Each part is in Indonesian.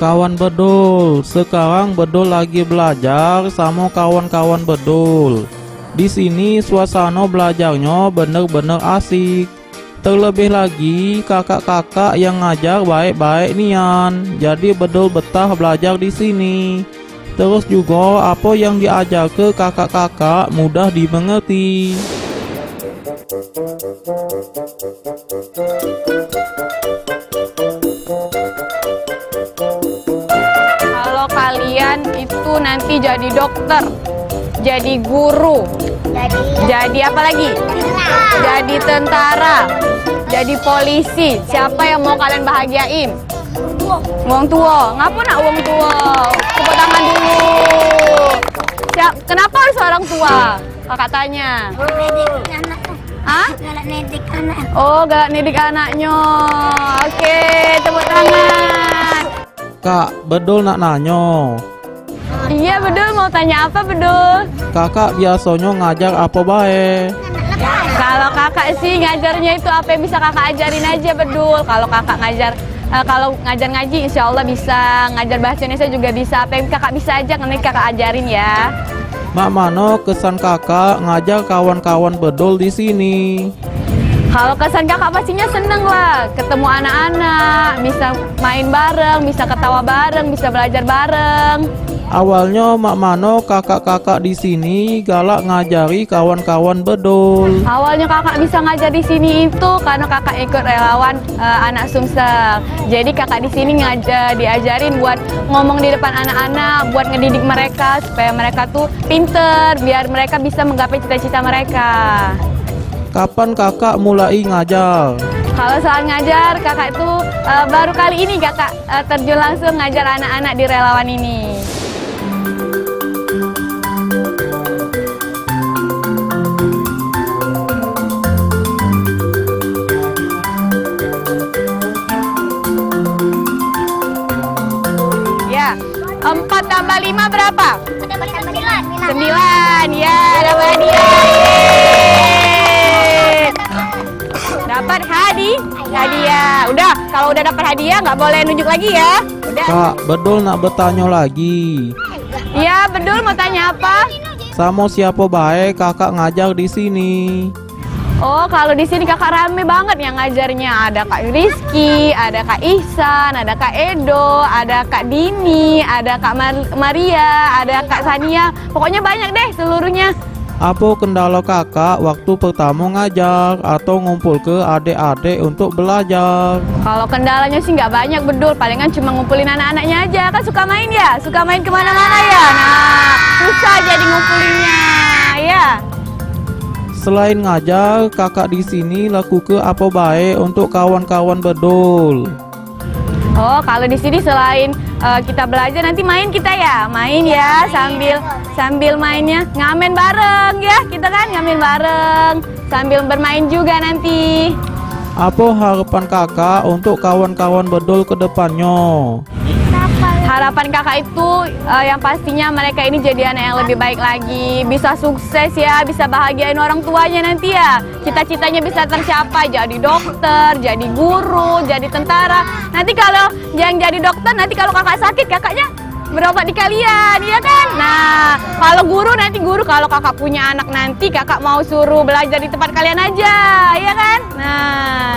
Kawan bedul, sekarang bedul lagi belajar sama kawan-kawan bedul. Di sini suasana belajarnya bener-bener asik. Terlebih lagi kakak-kakak yang ngajar baik-baik nian. Jadi bedul betah belajar di sini. Terus juga apa yang diajar ke kakak-kakak mudah dimengerti. Kalau kalian itu nanti jadi dokter, jadi guru, jadi apa lagi? Jadi tentara, jadi polisi. Siapa yang mau kalian bahagiain? Wong tua. Ngapa nak wong tua? Tepuk tangan dulu. Kenapa harus orang tua? Kakak tanya. Hah? Galak nedik anak. Oh, galak nedik anaknya. Oke, tepuk tangan. Kak, bedul nak nanya. Iya, Bedul mau tanya apa, Bedul? Kakak biasanya ngajar apa baik? Kalau kakak sih ngajarnya itu apa yang bisa kakak ajarin aja, Bedul. Kalau kakak kalau ngajar ngaji insya Allah bisa, ngajar bahasa Indonesia juga bisa. Apa yang kakak bisa aja nanti kakak ajarin ya. Mak mano kesan kakak ngajar kawan-kawan bedul di sini? Kalau kesan kakak pastinya seneng lah, ketemu anak-anak, bisa main bareng, bisa ketawa bareng, bisa belajar bareng. Awalnya mak mano kakak-kakak di sini galak ngajari kawan-kawan bedul. Awalnya kakak bisa ngajar di sini itu karena kakak ikut relawan anak Sumsel. Jadi kakak di sini diajarin buat ngomong di depan anak-anak, buat ngedidik mereka supaya mereka tuh pinter, biar mereka bisa menggapai cita-cita mereka. Kapan kakak mulai ngajar? Kalau soal ngajar, kakak itu baru kali ini kakak terjun langsung ngajar anak-anak di relawan ini. Ya, 4 tambah 5 berapa? 9, ya, dapat hadiah. Yeay. Dapat hadiah. Udah, kalau udah dapat hadiah nggak boleh nunjuk lagi ya. Udah. Kak, bedul nak bertanya lagi. Iya, Bedul mau tanya apa? Sama siapa baik kakak ngajar di sini? Oh, kalau di sini kakak rame banget yang ngajarnya. Ada Kak Rizky, ada Kak Ihsan, ada Kak Edo, ada Kak Dini, ada Kak Maria, ada Kak Sania. Pokoknya banyak deh seluruhnya. Apa kendala kakak waktu pertama ngajar atau ngumpul ke adik-adik untuk belajar? Kalau kendalanya sih nggak banyak, Bedul. Palingan cuma ngumpulin anak-anaknya aja. Kan suka main ya? Suka main kemana-mana ya? Nah, susah jadi ngumpulinnya, ya. Selain ngajar, kakak di sini laku ke apa baik untuk kawan-kawan bedul? Oh, kalau di sini selain kita belajar nanti main kita ya, main ya sambil mainnya ngamen bareng ya, kita kan ngamen bareng sambil bermain juga nanti. Apa harapan kakak untuk kawan-kawan bedul ke depannya? Harapan kakak itu yang pastinya mereka ini jadi anak yang lebih baik lagi, bisa sukses ya, bisa bahagiain orang tuanya nanti ya. Cita-citanya bisa tercapai, jadi dokter, jadi guru, jadi tentara. Nanti kalau yang jadi dokter, nanti kalau kakak sakit, kakaknya berobat di kalian, iya kan? Nah, kalau guru nanti kalau kakak punya anak nanti, kakak mau suruh belajar di tempat kalian aja, iya kan? Nah.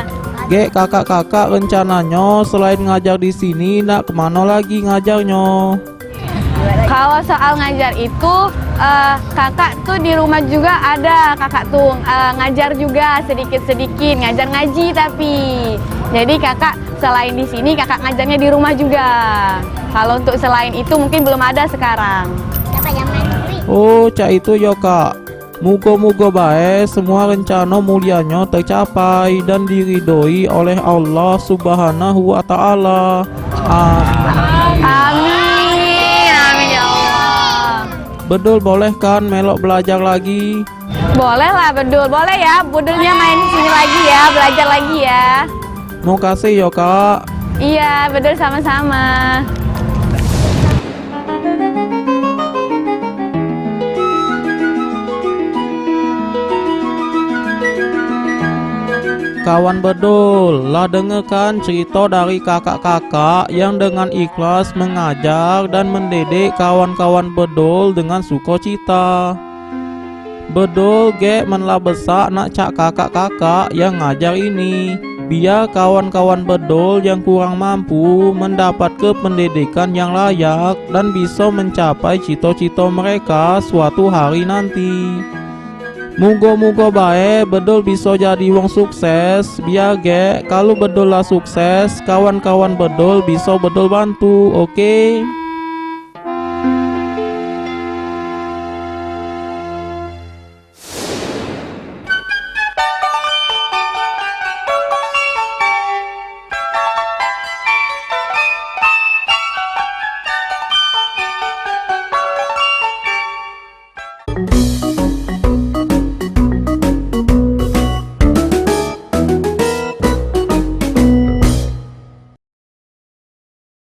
Kakak-kakak rencananya selain ngajar di sini nak kemana lagi ngajarnya? Kalau soal ngajar itu kakak tuh di rumah juga ada, kakak tuh ngajar juga sedikit-sedikit, ngajar ngaji tapi. Jadi kakak selain di sini kakak ngajarnya di rumah juga. Kalau untuk selain itu mungkin belum ada sekarang. Oh, cak itu ya kak. Moga-moga baik semua rencana mulianya tercapai dan diridhoi oleh Allah Subhanahu wa Ta'ala. Amin. Amin, amin ya Allah. Bedul boleh kan melok belajar lagi? Boleh lah, Bedul, boleh ya. Bedulnya main sini lagi ya, belajar lagi ya. Mau kasih ya kak. Iya, Bedul sama-sama. kawan bedul, lah dengarkan cerita dari kakak-kakak yang dengan ikhlas mengajar dan mendidik kawan-kawan bedul dengan sukacita. Bedul ge menlah besak nak cak kakak-kakak yang ngajar ini, biar kawan-kawan bedul yang kurang mampu mendapat pendidikan yang layak dan bisa mencapai cita-cita mereka suatu hari nanti. Mugo-mugo bae bedul bisa jadi wong sukses, biar ge kalau bedul lah sukses, kawan-kawan bedul bisa bedul bantu, oke?